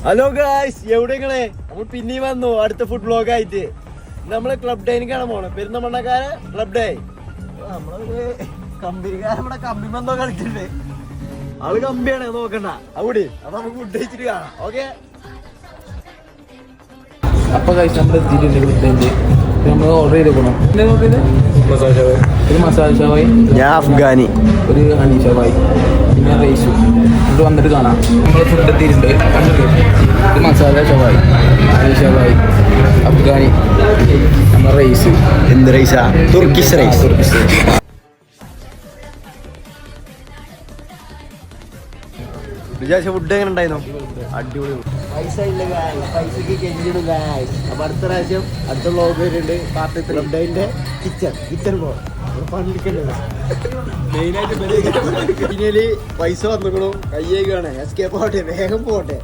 Hello guys, എവിടെങ്ങളെ നമ്മൾ പിന്നെയും വന്നു അടുത്ത ഫുഡ് വ്ലോഗ് ആയിട്ട്. നമ്മള് ക്ലബ് ഡേന് കാണാൻ പോണം. പെരുന്തമണ്ണക്കാരെ ക്ലബ് ഡേ. നമ്മളൊരു കമ്പനിക്കാരെ ഇവിടെ കമ്പി ബന്ധോ കളിച്ചിട്ടുണ്ട്. ആള് കമ്പിയാണ്, നോക്കണ്ട അവിടെ. അപ്പൊ നമുക്ക് ഫുഡ് കഴിച്ചിട്ട് കാണാം. ഓക്കെ. അപ്പൊ കഴിച്ച് നമ്മൾ എത്തിയിട്ടുണ്ട്. നമ്മൾ ഓർഡർ ചെയ്തേക്കണം. ഒരു മസാല ഷവായി, ഞാൻ അഫ്ഗാനി, ഒരു ഹണി ഷവായി, പിന്നെ റൈസും. ഇത് വന്നിട്ട് കാണാം. നമ്മൾ ഫുഡ് എത്തിയിട്ടുണ്ട്. ഇത് മസാല ഷവായി, ഹണി ഷവായി, അഫ്ഗാനി, നമ്മൾ റൈസ്. എന്ത് റൈസാ? Turkish rice. വിചാരിച്ച ഫുഡ് എങ്ങനെ ഉണ്ടായിരുന്നു? അടിപൊളി. പൈസ ഇല്ല ഗായ്സ്, പൈസക്ക് കെഞ്ചിടും ഗായ്സ്. അപ്പൊ അടുത്ത പ്രാവശ്യം അടുത്ത വ്ലോഗ് വരുന്നുണ്ട്. പാർട്ട് ക്ലബ് ഡേന്റെ കിച്ചൺ മെയിനായിട്ട് പൈസ വന്നിക്കണു. കയ്യേക്കാണ്. എസ്കേപ്പ് ആവട്ടെ, വേഗം പോട്ടെ.